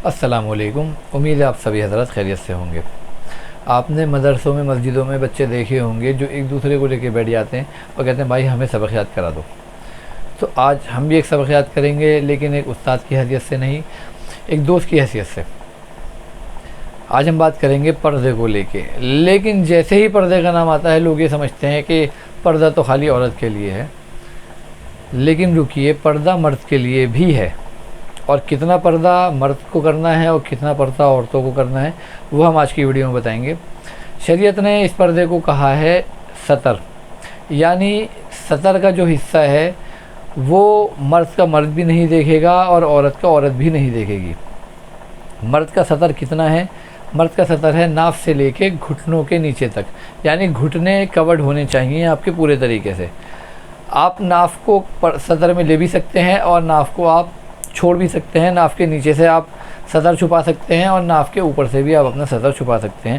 السلام علیکم، امید ہے آپ سبھی حضرات خیریت سے ہوں گے۔ آپ نے مدرسوں میں مسجدوں میں بچے دیکھے ہوں گے جو ایک دوسرے کو لے کے بیٹھ جاتے ہیں اور کہتے ہیں بھائی ہمیں سبق یاد کرا دو۔ تو آج ہم بھی ایک سبق یاد کریں گے، لیکن ایک استاد کی حیثیت سے نہیں، ایک دوست کی حیثیت سے۔ آج ہم بات کریں گے پردے کو لے کے، لیکن جیسے ہی پردے کا نام آتا ہے لوگ یہ سمجھتے ہیں کہ پردہ تو خالی عورت کے لیے ہے، لیکن رکیے، پردہ مرد کے لیے بھی ہے، اور کتنا پردہ مرد کو کرنا ہے اور کتنا پردہ عورتوں کو کرنا ہے وہ ہم آج کی ویڈیو میں بتائیں گے۔ شریعت نے اس پردے کو کہا ہے ستر، یعنی ستر کا جو حصہ ہے وہ مرد کا مرد بھی نہیں دیکھے گا اور عورت کا عورت بھی نہیں دیکھے گی۔ مرد کا ستر کتنا ہے؟ مرد کا ستر ہے ناف سے لے کے گھٹنوں کے نیچے تک، یعنی گھٹنے کورڈ ہونے چاہیے آپ کے پورے طریقے سے۔ آپ ناف کو ستر میں لے بھی سکتے ہیں اور ناف کو آپ چھوڑ بھی سکتے ہیں، ناف کے نیچے سے آپ سطر چھپا سکتے ہیں اور ناف کے اوپر سے بھی آپ اپنا سطر چھپا سکتے ہیں۔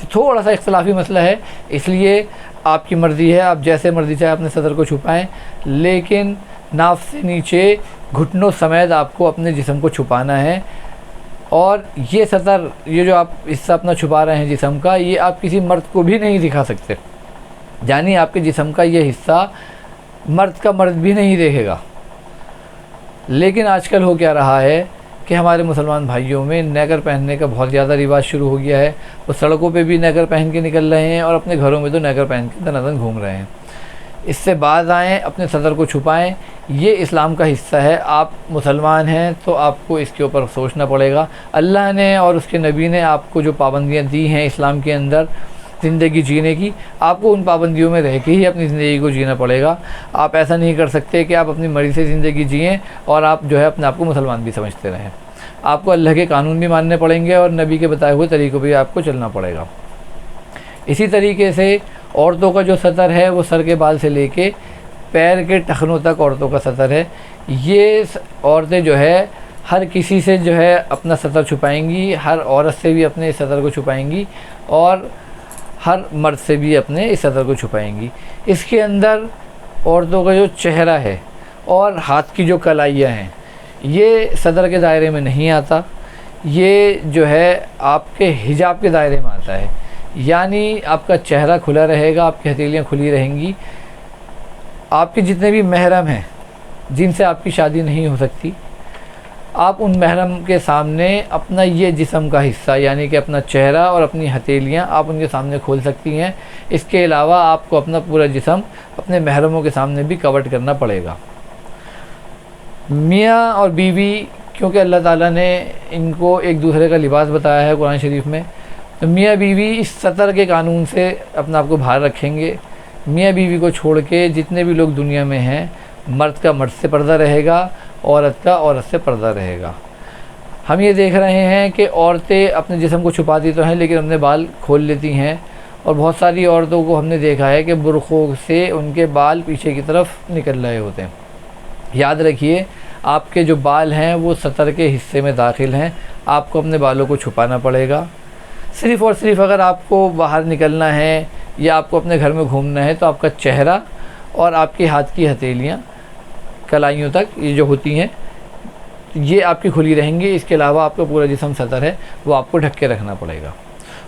تھوڑا سا اختلافی مسئلہ ہے، اس لیے آپ کی مرضی ہے، آپ جیسے مرضی چاہے اپنے سطر کو چھپائیں، لیکن ناف سے نیچے گھٹنوں سمیت آپ کو اپنے جسم کو چھپانا ہے۔ اور یہ سطر، یہ جو آپ حصہ اپنا چھپا رہے ہیں جسم کا، یہ آپ کسی مرد کو بھی نہیں دکھا سکتے، یعنی آپ کے جسم کا یہ حصہ مرد کا مرد بھی نہیں دیکھے گا۔ لیکن آج کل ہو کیا رہا ہے کہ ہمارے مسلمان بھائیوں میں نیکر پہننے کا بہت زیادہ رواج شروع ہو گیا ہے، وہ سڑکوں پہ بھی نیکر پہن کے نکل رہے ہیں اور اپنے گھروں میں تو نیکر پہن کے دن دن گھوم رہے ہیں۔ اس سے باز آئیں، اپنے صدر کو چھپائیں، یہ اسلام کا حصہ ہے۔ آپ مسلمان ہیں تو آپ کو اس کے اوپر سوچنا پڑے گا۔ اللہ نے اور اس کے نبی نے آپ کو جو پابندیاں دی ہیں اسلام کے اندر زندگی جینے کی، آپ کو ان پابندیوں میں رہ کے ہی اپنی زندگی کو جینا پڑے گا۔ آپ ایسا نہیں کر سکتے کہ آپ اپنی مرضی سے زندگی جئیں اور آپ جو ہے اپنے آپ کو مسلمان بھی سمجھتے رہیں۔ آپ کو اللہ کے قانون بھی ماننے پڑیں گے اور نبی کے بتائے ہوئے طریقوں پہ آپ کو چلنا پڑے گا۔ اسی طریقے سے عورتوں کا جو سطر ہے وہ سر کے بال سے لے کے پیر کے ٹخنوں تک عورتوں کا سطر ہے۔ یہ عورتیں جو ہے ہر کسی سے جو ہے اپنا سطر چھپائیں گی، ہر عورت سے بھی اپنے سطر کو چھپائیں گی اور ہر مرد سے بھی اپنے اس سطر کو چھپائیں گی۔ اس کے اندر عورتوں کا جو چہرہ ہے اور ہاتھ کی جو کلائیاں ہیں یہ صدر کے دائرے میں نہیں آتا، یہ جو ہے آپ کے حجاب کے دائرے میں آتا ہے، یعنی آپ کا چہرہ کھلا رہے گا، آپ کی ہتھیلیاں کھلی رہیں گی۔ آپ کے جتنے بھی محرم ہیں جن سے آپ کی شادی نہیں ہو سکتی، آپ ان محرم کے سامنے اپنا یہ جسم کا حصہ یعنی کہ اپنا چہرہ اور اپنی ہتھیلیاں آپ ان کے سامنے کھول سکتی ہیں۔ اس کے علاوہ آپ کو اپنا پورا جسم اپنے محرموں کے سامنے بھی کورڈ کرنا پڑے گا۔ میاں اور بیوی، کیونکہ اللہ تعالیٰ نے ان کو ایک دوسرے کا لباس بتایا ہے قرآن شریف میں، تو میاں بیوی اس سطر کے قانون سے اپنا آپ کو باہر رکھیں گے۔ میاں بیوی کو چھوڑ کے جتنے بھی لوگ دنیا میں ہیں، مرد کا مرد سے پردہ رہے گا، عورت کا عورت سے پردہ رہے گا۔ ہم یہ دیکھ رہے ہیں کہ عورتیں اپنے جسم کو چھپاتی تو ہیں لیکن اپنے بال کھول لیتی ہیں، اور بہت ساری عورتوں کو ہم نے دیکھا ہے کہ برقعوں سے ان کے بال پیچھے کی طرف نکل رہے ہوتے ہیں۔ یاد رکھیے، آپ کے جو بال ہیں وہ سطر کے حصے میں داخل ہیں، آپ کو اپنے بالوں کو چھپانا پڑے گا۔ صرف اور صرف اگر آپ کو باہر نکلنا ہے یا آپ کو اپنے گھر میں گھومنا ہے تو آپ کا چہرہ اور آپ کے ہاتھ کی ہتھیلیاں کلائیوں تک یہ جو ہوتی ہیں یہ آپ کی کھلی رہیں گی۔ اس کے علاوہ آپ کا پورا جسم سطر ہے وہ آپ کو ڈھک کے رکھنا پڑے گا،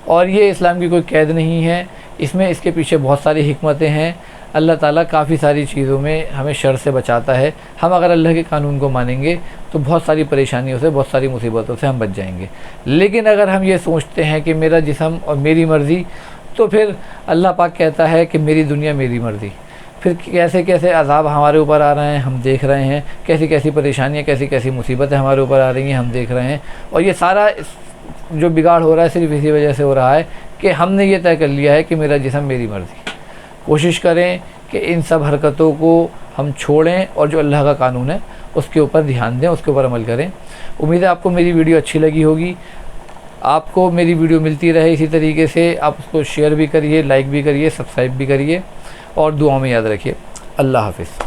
اور یہ اسلام کی کوئی قید نہیں ہے، اس کے پیچھے بہت ساری حکمتیں ہیں۔ اللہ تعالیٰ کافی ساری چیزوں میں ہمیں شر سے بچاتا ہے۔ ہم اگر اللہ کے قانون کو مانیں گے تو بہت ساری پریشانیوں سے، بہت ساری مصیبتوں سے ہم بچ جائیں گے۔ لیکن اگر ہم یہ سوچتے ہیں کہ میرا جسم اور میری مرضی، تو پھر اللہ پاک کہتا ہے کہ میری دنیا میری مرضی۔ پھر کیسے کیسے عذاب ہمارے اوپر آ رہے ہیں ہم دیکھ رہے ہیں، کیسی کیسی پریشانیاں، کیسی کیسی مصیبتیں ہمارے اوپر آ رہی ہیں ہم دیکھ رہے ہیں، اور یہ سارا جو بگاڑ ہو رہا ہے صرف اسی وجہ سے ہو رہا ہے کہ ہم نے یہ طے کر لیا ہے کہ میرا جسم میری مرضی۔ کوشش کریں کہ ان سب حرکتوں کو ہم چھوڑیں اور جو اللہ کا قانون ہے اس کے اوپر دھیان دیں، اس کے اوپر عمل کریں۔ امید ہے آپ کو میری ویڈیو اچھی لگی ہوگی۔ آپ کو میری ویڈیو ملتی رہے اسی طریقے سے، آپ اس کو شیئر بھی کریے، لائک بھی کریے، سبسکرائب بھی کریے، اور دعاؤں میں یاد رکھیے۔ اللہ حافظ۔